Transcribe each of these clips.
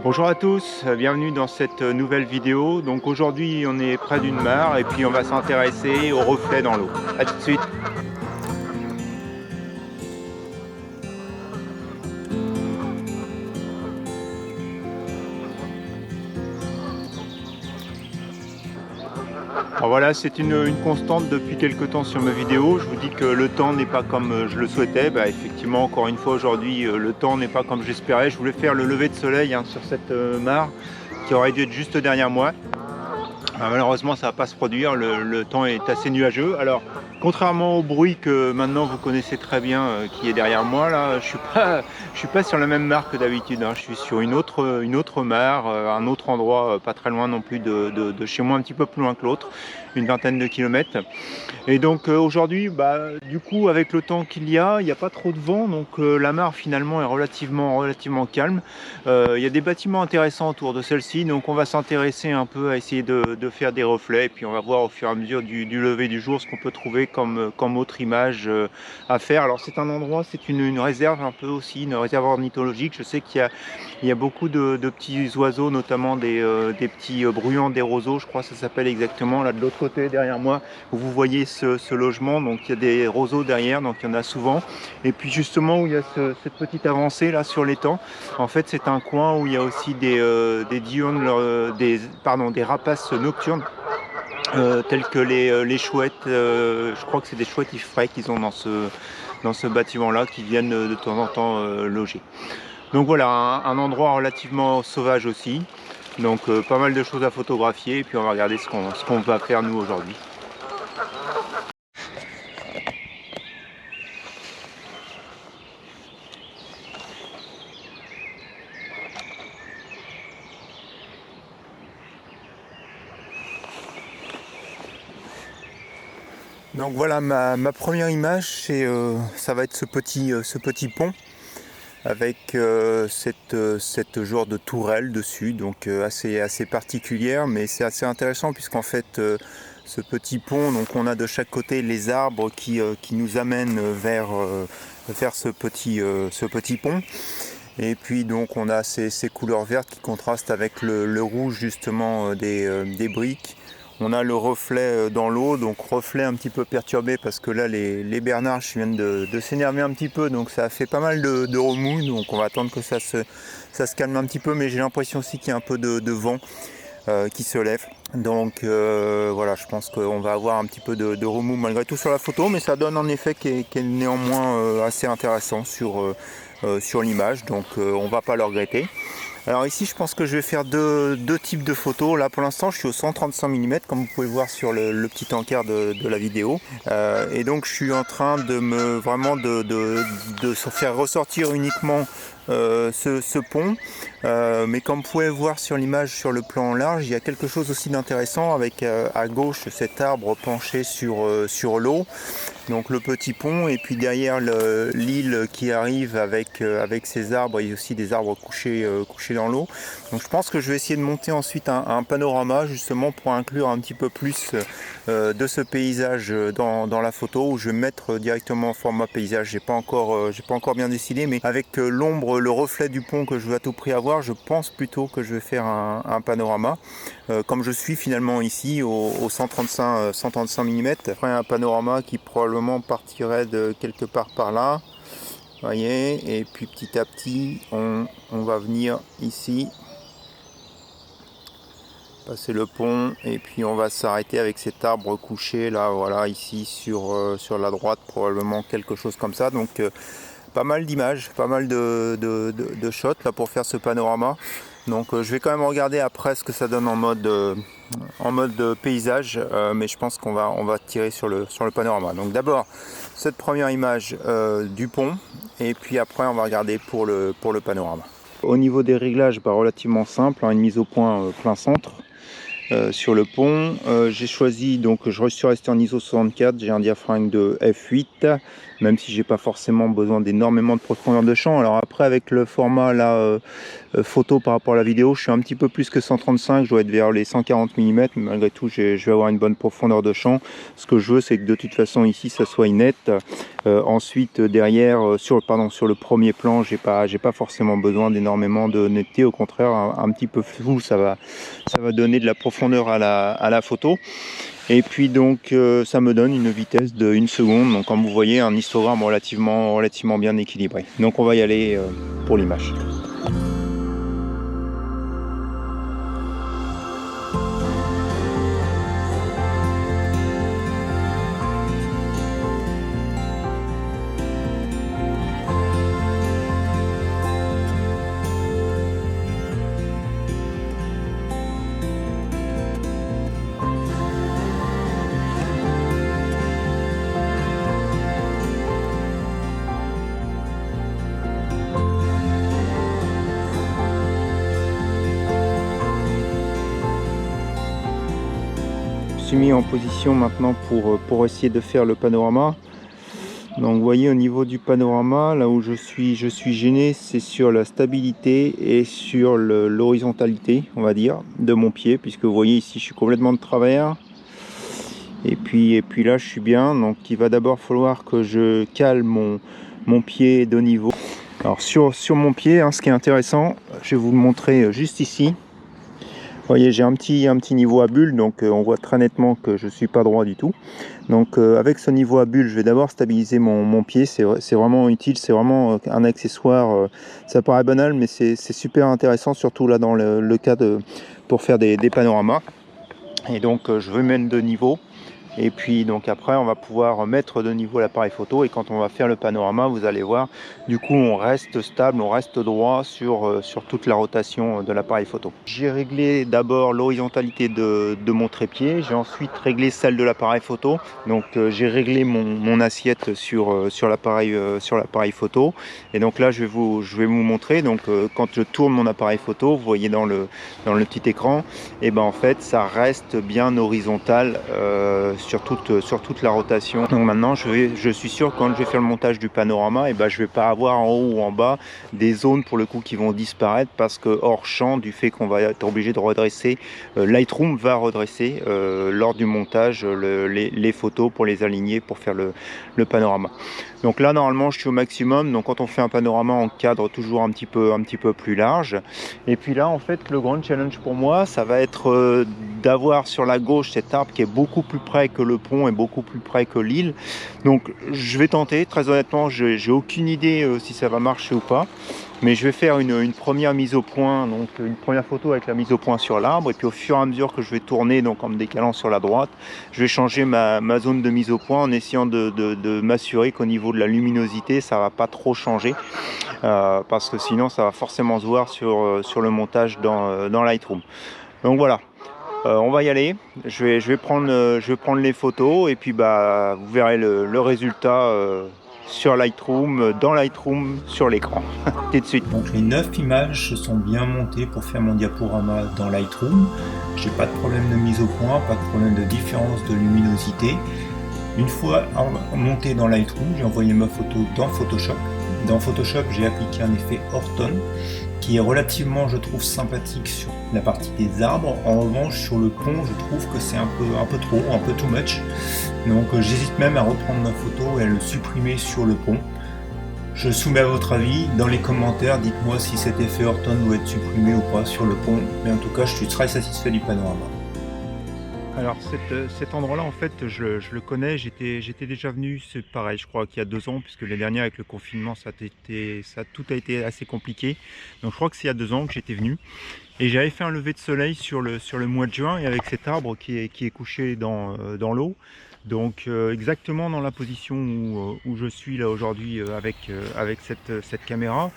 Bonjour à tous, bienvenue dans cette nouvelle vidéo. Donc aujourd'hui on est près d'une mare et puis on va s'intéresser aux reflets dans l'eau. A tout de suite. Alors voilà, c'est une constante depuis quelques temps sur mes vidéos. Je vous dis que le temps n'est pas comme je le souhaitais. Effectivement, encore une fois aujourd'hui, le temps n'est pas comme j'espérais. Je voulais faire le lever de soleil sur cette mare qui aurait dû être juste derrière moi. Malheureusement, ça ne va pas se produire, le temps est assez nuageux. Alors, contrairement au bruit que maintenant vous connaissez très bien qui est derrière moi, là, je suis pas sur la même mare que d'habitude. Je suis sur une autre mare, un autre endroit, pas très loin non plus de chez moi, un petit peu plus loin que l'autre, une vingtaine de kilomètres. Et donc aujourd'hui, du coup, avec le temps qu'il y a, il n'y a pas trop de vent, donc la mare finalement est relativement calme. Il y a des bâtiments intéressants autour de celle-ci, donc on va s'intéresser un peu à essayer de faire des reflets, et puis on va voir au fur et à mesure du lever du jour ce qu'on peut trouver comme autre image à faire. Alors c'est un endroit, c'est une réserve un peu aussi, une réserve ornithologique. Je sais qu'il y a beaucoup de petits oiseaux, notamment des petits bruyants des roseaux, je crois que ça s'appelle exactement, là de l'autre côté derrière moi, où vous voyez ce logement, donc il y a des roseaux derrière, donc il y en a souvent. Et puis justement où il y a cette petite avancée là sur l'étang, en fait c'est un coin où il y a aussi des diurnes, des rapaces nocturnes. Tels que les chouettes, je crois que c'est des chouettes frais qu'ils ont dans ce bâtiment là, qui viennent de temps en temps loger. Donc voilà, un endroit relativement sauvage aussi, donc pas mal de choses à photographier, et puis on va regarder ce qu'on va faire nous aujourd'hui. Donc voilà ma première image, ça va être ce petit pont avec cette genre de tourelle dessus, donc assez particulière, mais c'est assez intéressant puisqu'en fait ce petit pont, donc on a de chaque côté les arbres qui nous amènent vers ce petit pont. Et puis donc on a ces couleurs vertes qui contrastent avec le rouge justement des briques. On a le reflet dans l'eau, donc reflet un petit peu perturbé parce que là les bernards viennent de s'énerver un petit peu, donc ça a fait pas mal de remous, donc on va attendre que ça se calme un petit peu, mais j'ai l'impression aussi qu'il y a un peu de vent qui se lève. Donc voilà, je pense qu'on va avoir un petit peu de remous malgré tout sur la photo, mais ça donne un effet qui est néanmoins assez intéressant sur l'image, donc on va pas le regretter. Alors ici je pense que je vais faire deux types de photos. Là pour l'instant je suis au 135 mm comme vous pouvez le voir sur le petit encart de la vidéo. Et donc je suis en train de faire ressortir uniquement ce pont. Mais comme vous pouvez voir sur l'image sur le plan large, il y a quelque chose aussi d'intéressant avec à gauche cet arbre penché sur l'eau. Donc le petit pont, et puis derrière l'île qui arrive avec ses arbres, et aussi des arbres couchés dans l'eau. Donc je pense que je vais essayer de monter ensuite un panorama justement pour inclure un petit peu plus de ce paysage dans la photo, où je vais mettre directement en format paysage. J'ai pas encore bien décidé, mais avec l'ombre, le reflet du pont que je veux à tout prix avoir, je pense plutôt que je vais faire un panorama. Comme je suis finalement ici au 135 mm, après un panorama qui probablement partirait de quelque part par là, voyez, et puis petit à petit on va venir ici, passer le pont, et puis on va s'arrêter avec cet arbre couché là, voilà, ici sur la droite, probablement quelque chose comme ça. Donc pas mal d'images, pas mal de shots là pour faire ce panorama. Donc je vais quand même regarder après ce que ça donne en mode paysage, mais je pense qu'on va tirer sur le panorama. Donc d'abord cette première image du pont, et puis après on va regarder pour le panorama. Au niveau des réglages, relativement simple, une mise au point plein centre. Sur le pont, j'ai choisi, donc je suis resté en ISO 64, j'ai un diaphragme de f8, même si j'ai pas forcément besoin d'énormément de profondeur de champ. Alors après, avec le format là, photo par rapport à la vidéo, je suis un petit peu plus que 135, je dois être vers les 140 mm, mais malgré tout je vais avoir une bonne profondeur de champ. Ce que je veux, c'est que de toute façon ici ça soit net. Ensuite derrière, sur le premier plan, j'ai pas forcément besoin d'énormément de netteté, au contraire un petit peu flou, ça va donner de la profondeur à la photo. Et puis donc ça me donne une vitesse de 1 seconde, donc comme vous voyez un histogramme relativement bien équilibré. Donc on va y aller pour l'image. Je suis mis en position maintenant pour essayer de faire le panorama. Donc vous voyez, au niveau du panorama, là où je suis gêné, c'est sur la stabilité et sur l'horizontalité, on va dire, de mon pied, puisque vous voyez ici je suis complètement de travers. Et puis là je suis bien, donc il va d'abord falloir que je cale mon pied de niveau. Alors sur mon pied, ce qui est intéressant, je vais vous le montrer juste ici. Vous voyez, j'ai un petit niveau à bulle, donc on voit très nettement que je ne suis pas droit du tout. Donc avec ce niveau à bulle, je vais d'abord stabiliser mon pied, c'est vraiment utile, c'est vraiment un accessoire, ça paraît banal, mais c'est super intéressant, surtout là dans le cas pour faire des panoramas. Et donc je vais mettre de niveau. Et puis donc après on va pouvoir mettre de niveau l'appareil photo, et quand on va faire le panorama, vous allez voir, du coup on reste stable, on reste droit sur toute la rotation de l'appareil photo. J'ai réglé d'abord l'horizontalité de mon trépied, j'ai ensuite réglé celle de l'appareil photo. Donc j'ai réglé mon assiette sur l'appareil photo, et donc là je vais vous montrer. Donc quand je tourne mon appareil photo, vous voyez dans le petit écran, et ben en fait ça reste bien horizontal sur toute la rotation. Donc maintenant je suis sûr que quand je vais faire le montage du panorama, et ben je vais pas avoir en haut ou en bas des zones pour le coup qui vont disparaître, parce que hors champ du fait qu'on va être obligé de redresser, Lightroom va redresser lors du montage les photos pour les aligner pour faire le panorama. Donc là normalement je suis au maximum, donc quand on fait un panorama on cadre toujours un petit peu plus large. Et puis là en fait le grand challenge pour moi, ça va être d'avoir sur la gauche cet arbre qui est beaucoup plus près que le pont et beaucoup plus près que l'île. Donc je vais tenter, très honnêtement j'ai aucune idée si ça va marcher ou pas, mais je vais faire une première mise au point, donc une première photo avec la mise au point sur l'arbre, et puis au fur et à mesure que je vais tourner, donc en me décalant sur la droite, je vais changer ma zone de mise au point en essayant de m'assurer qu'au niveau de la luminosité ça va pas trop changer, parce que sinon ça va forcément se voir sur le montage dans Lightroom. Donc voilà. On va y aller, je vais prendre les photos, et puis bah vous verrez le résultat sur Lightroom, dans Lightroom, sur l'écran. Tout de suite. Donc les 9 images se sont bien montées pour faire mon diaporama dans Lightroom. J'ai pas de problème de mise au point, pas de problème de différence de luminosité. Une fois monté dans Lightroom, j'ai envoyé ma photo dans Photoshop. Dans Photoshop, j'ai appliqué un effet Orton qui est relativement, je trouve, sympathique sur la partie des arbres. En revanche, sur le pont, je trouve que c'est un peu trop, un peu too much. Donc j'hésite même à reprendre ma photo et à le supprimer sur le pont. Je soumets à votre avis dans les commentaires, dites-moi si cet effet Orton doit être supprimé ou pas sur le pont, mais en tout cas je suis très satisfait du panorama. Alors cet endroit-là, en fait, je le connais, j'étais déjà venu, c'est pareil, je crois qu'il y a 2 ans, puisque l'année dernière avec le confinement, tout a été assez compliqué. Donc je crois que c'est il y a 2 ans que j'étais venu, et j'avais fait un lever de soleil sur le mois de juin, et avec cet arbre qui est couché dans l'eau. Donc exactement dans la position où je suis là aujourd'hui avec cette caméra.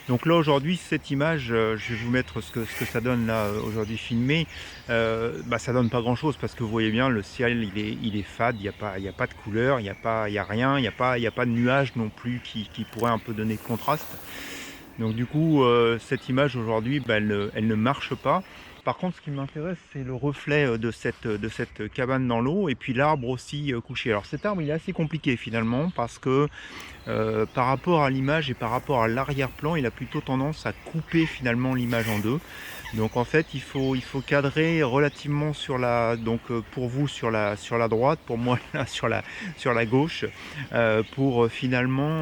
Donc là aujourd'hui cette image, je vais vous mettre ce que ça donne là aujourd'hui filmé. Ça donne pas grand chose, parce que vous voyez bien le ciel il est fade, il n'y a pas de couleur, il n'y a rien, il n'y a pas de nuages non plus qui pourrait un peu donner contraste. Donc du coup cette image aujourd'hui elle ne marche pas. Par contre, ce qui m'intéresse, c'est le reflet de cette cabane dans l'eau et puis l'arbre aussi couché. Alors cet arbre, il est assez compliqué finalement parce que par rapport à l'image et par rapport à l'arrière-plan, il a plutôt tendance à couper finalement l'image en deux. Donc en fait, il faut cadrer relativement sur la, donc pour vous sur la droite, pour moi là sur la gauche, pour finalement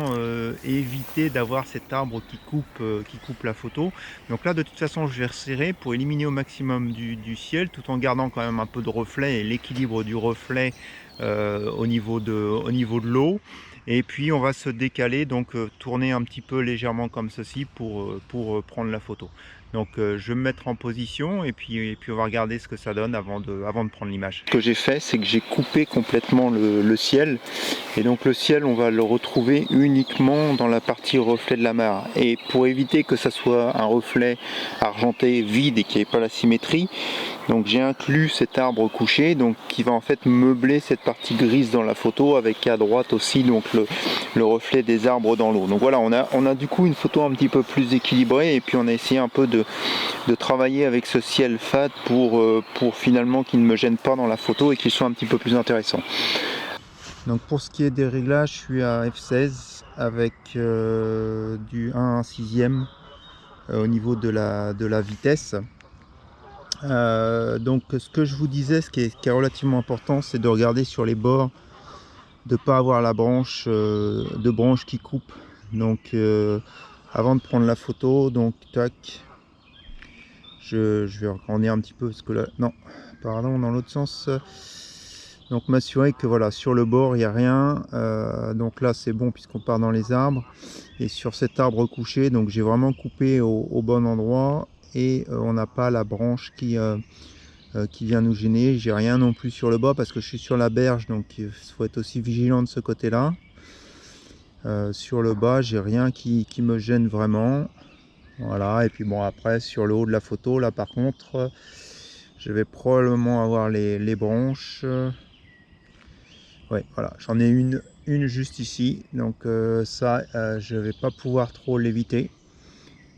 éviter d'avoir cet arbre qui coupe la photo. Donc là, de toute façon, je vais resserrer pour éliminer au maximum du ciel, tout en gardant quand même un peu de reflet et l'équilibre du reflet au niveau de l'eau. Et puis on va se décaler, donc tourner un petit peu légèrement comme ceci pour prendre la photo. Donc je vais me mettre en position et puis on va regarder ce que ça donne avant de prendre l'image. Ce que j'ai fait, c'est que j'ai coupé complètement le ciel. Et donc le ciel, on va le retrouver uniquement dans la partie reflet de la mare. Et pour éviter que ça soit un reflet argenté vide et qu'il n'y ait pas la symétrie, donc j'ai inclus cet arbre couché, donc qui va en fait meubler cette partie grise dans la photo, avec à droite aussi donc le reflet des arbres dans l'eau. Donc voilà, on a du coup une photo un petit peu plus équilibrée, et puis on a essayé un peu de travailler avec ce ciel fade pour finalement qu'il ne me gêne pas dans la photo et qu'il soit un petit peu plus intéressant. Donc pour ce qui est des réglages, je suis à F16 avec du 1/6 au niveau de la vitesse. Donc ce que je vous disais, ce qui est relativement important, c'est de regarder sur les bords, de ne pas avoir la branche qui coupe. Donc avant de prendre la photo, donc tac, je vais agrandir un petit peu parce que là, non, pardon, dans l'autre sens. Donc m'assurer que voilà, sur le bord il n'y a rien, donc là c'est bon puisqu'on part dans les arbres. Et sur cet arbre couché, donc j'ai vraiment coupé au bon endroit, et on n'a pas la branche qui vient nous gêner. J'ai rien non plus sur le bas parce que je suis sur la berge, donc il faut être aussi vigilant de ce côté là. Sur le bas, j'ai rien qui me gêne vraiment. Voilà, et puis bon, après sur le haut de la photo là par contre, je vais probablement avoir les branches. Ouais, voilà, j'en ai une juste ici, donc ça je vais pas pouvoir trop l'éviter.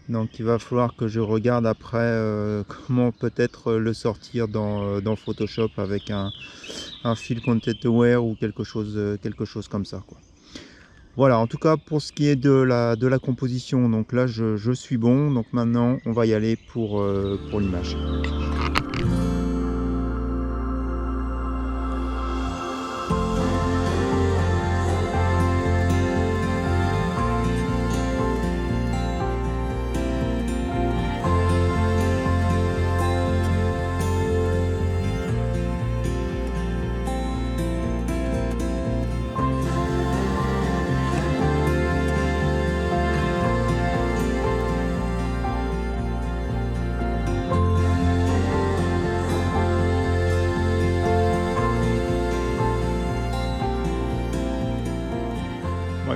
Donc il va falloir que je regarde après comment peut-être le sortir dans Photoshop avec un fil content aware ou quelque chose comme ça, quoi. Voilà, en tout cas pour ce qui est de la composition, donc là je suis bon. Donc maintenant on va y aller pour l'image.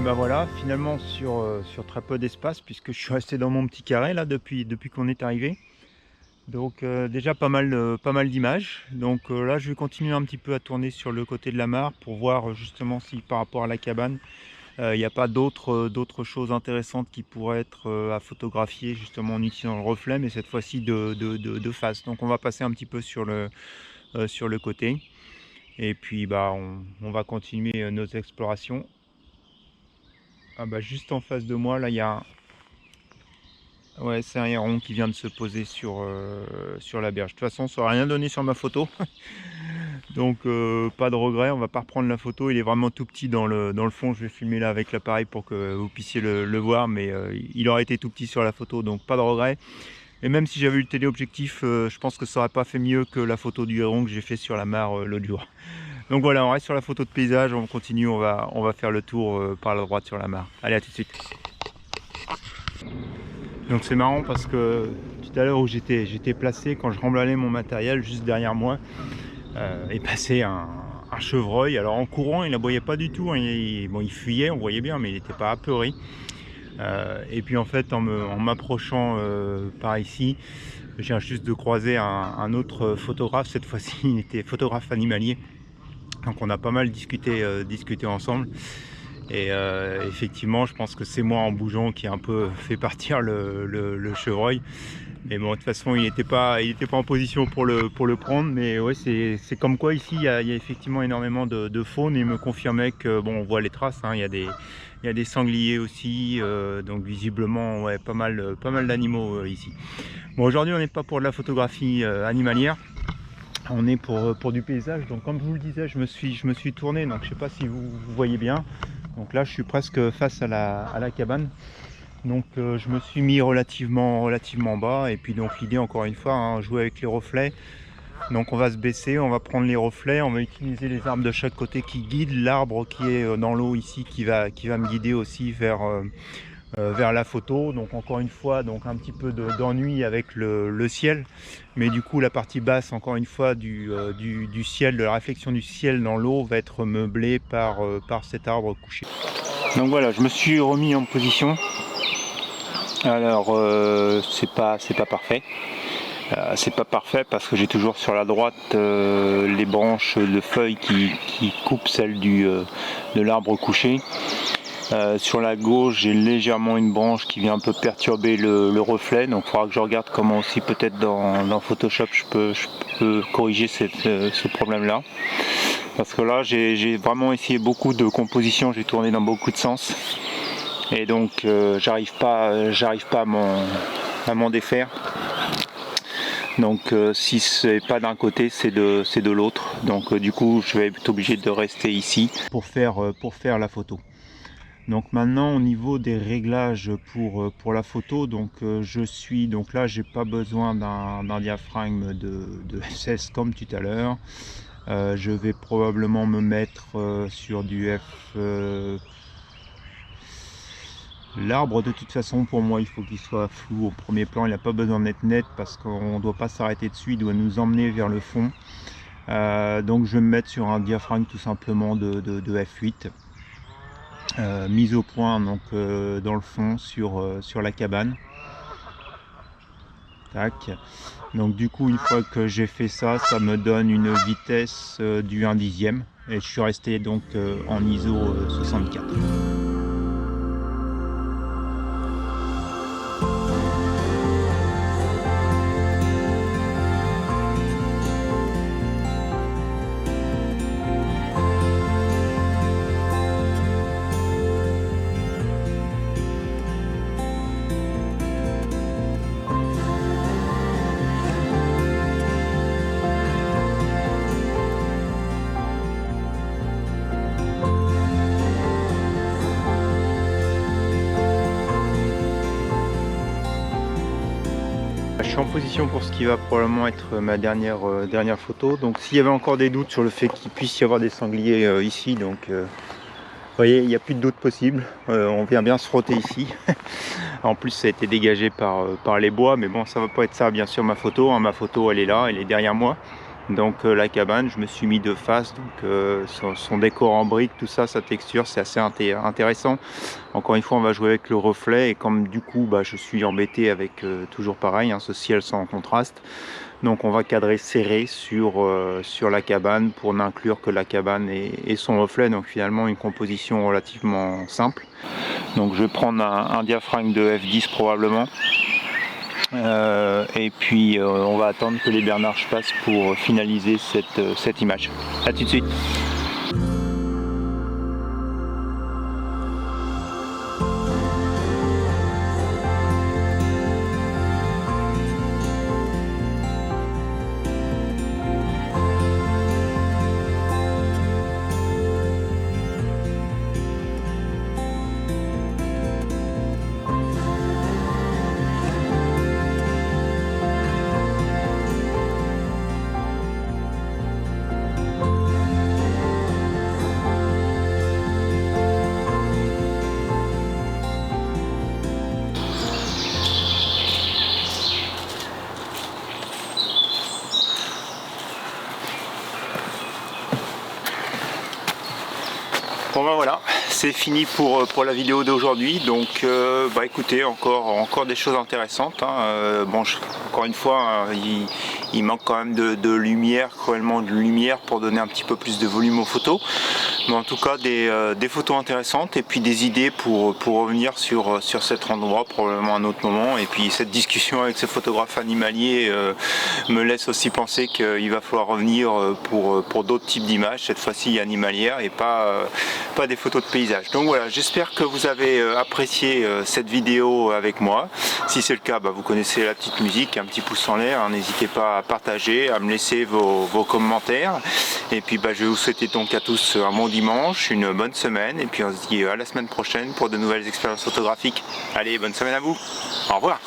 Ben voilà, finalement sur très peu d'espace, puisque je suis resté dans mon petit carré là depuis qu'on est arrivé. Donc déjà pas mal d'images. Donc là je vais continuer un petit peu à tourner sur le côté de la mare pour voir justement si par rapport à la cabane il n'y a pas d'autres choses intéressantes qui pourraient être à photographier justement en utilisant le reflet, mais cette fois-ci de face. Donc on va passer un petit peu sur le côté, et puis bah on va continuer nos explorations. Ah bah juste en face de moi là il y a ouais, c'est un héron qui vient de se poser sur la berge. De toute façon ça n'aurait rien donné sur ma photo. Donc pas de regret, on va pas reprendre la photo, il est vraiment tout petit dans le fond. Je vais filmer là avec l'appareil pour que vous puissiez le voir, mais il aurait été tout petit sur la photo, donc pas de regret. Et même si j'avais eu le téléobjectif, je pense que ça aurait pas fait mieux que la photo du héron que j'ai fait sur la mare l'autre jour. Donc voilà, on reste sur la photo de paysage, on continue, on va faire le tour par la droite sur la mare. Allez, à tout de suite. Donc c'est marrant parce que tout à l'heure où j'étais placé, quand je remballais mon matériel, juste derrière moi est passé un chevreuil. Alors en courant, il n'aboyait pas du tout, hein. Il fuyait, on voyait bien, mais il n'était pas apeuré. Et puis en fait, en m'approchant par ici, je viens juste de croiser un autre photographe. Cette fois-ci, il était photographe animalier. Donc on a pas mal discuté ensemble. Et effectivement, je pense que c'est moi en bougeant qui a un peu fait partir le chevreuil. Mais bon, de toute façon, il n'était pas en position pour le prendre. Mais ouais, c'est comme quoi ici, il y a effectivement énormément de faune. Et il me confirmait que, bon, on voit les traces, hein, il y a des sangliers aussi. Donc visiblement, ouais, pas mal d'animaux ici. Bon, aujourd'hui, on n'est pas pour de la photographie animalière. On est pour du paysage. Donc comme je vous le disais, je me suis tourné. Donc je sais pas si vous voyez bien. Donc là, je suis presque face à la cabane. Donc je me suis mis relativement bas, et puis donc l'idée, encore une fois, hein, jouer avec les reflets. Donc on va se baisser, on va prendre les reflets, on va utiliser les arbres de chaque côté qui guident, l'arbre qui est dans l'eau ici qui va me guider aussi vers la photo. Donc encore une fois, donc un petit peu d'ennui avec le ciel, mais du coup la partie basse, encore une fois, du ciel, de la réflexion du ciel dans l'eau, va être meublée par cet arbre couché. Donc voilà, je me suis remis en position. Alors c'est pas parfait. C'est pas parfait parce que j'ai toujours sur la droite les branches de feuilles qui coupent celles de l'arbre couché. Sur la gauche, j'ai légèrement une branche qui vient un peu perturber le reflet, donc il faudra que je regarde comment aussi, peut-être dans Photoshop, je peux corriger ce problème là. Parce que là, j'ai vraiment essayé beaucoup de compositions, j'ai tourné dans beaucoup de sens. Et donc j'arrive pas à m'en défaire. Donc si c'est pas d'un côté, c'est de l'autre. Donc du coup, je vais être obligé de rester ici pour faire la photo. Donc maintenant, au niveau des réglages pour la photo, donc donc là, j'ai pas besoin d'un diaphragme de F16 comme tout à l'heure. Je vais probablement me mettre sur du F. L'arbre, de toute façon, pour moi, il faut qu'il soit flou au premier plan. Il n'a pas besoin d'être net parce qu'on ne doit pas s'arrêter dessus. Il doit nous emmener vers le fond. Donc je vais me mettre sur un diaphragme tout simplement de F8. Mise au point, donc dans le fond, sur la cabane. Tac. Donc du coup, une fois que j'ai fait ça, ça me donne une vitesse du 1/10. Et je suis resté donc en ISO 64. Je suis en position pour ce qui va probablement être ma dernière photo. Donc s'il y avait encore des doutes sur le fait qu'il puisse y avoir des sangliers ici, donc vous voyez, il n'y a plus de doute possible. On vient bien se frotter ici. En plus, ça a été dégagé par les bois, mais bon, ça va pas être ça bien sûr ma photo, hein. Ma photo, elle est là, elle est derrière moi. Donc la cabane, je me suis mis de face, donc son décor en briques, tout ça, sa texture, c'est assez intéressant. Encore une fois, on va jouer avec le reflet, et comme du coup je suis embêté avec toujours pareil, hein, ce ciel sans contraste, donc on va cadrer serré sur la cabane pour n'inclure que la cabane et son reflet. Donc finalement une composition relativement simple. Donc je vais prendre un diaphragme de F10 probablement. Et puis on va attendre que les bernards passent pour finaliser cette image. A tout de suite. Bon ben voilà, c'est fini pour la vidéo d'aujourd'hui. Donc écoutez, encore des choses intéressantes, hein. Encore une fois, hein, il manque quand même de lumière, cruellement de lumière pour donner un petit peu plus de volume aux photos. Mais en tout cas des photos intéressantes et puis des idées pour revenir sur cet endroit probablement à un autre moment. Et puis cette discussion avec ce photographe animalier me laisse aussi penser qu'il va falloir revenir pour d'autres types d'images, cette fois-ci animalières et pas des photos de paysage. Donc voilà, j'espère que vous avez apprécié cette vidéo avec moi. Si c'est le cas, vous connaissez la petite musique, un petit pouce en l'air, hein, n'hésitez pas à partager, à me laisser vos commentaires. Et puis je vais vous souhaiter donc à tous un bon dimanche, une bonne semaine, et puis on se dit à la semaine prochaine pour de nouvelles expériences photographiques. Allez, bonne semaine à vous, au revoir.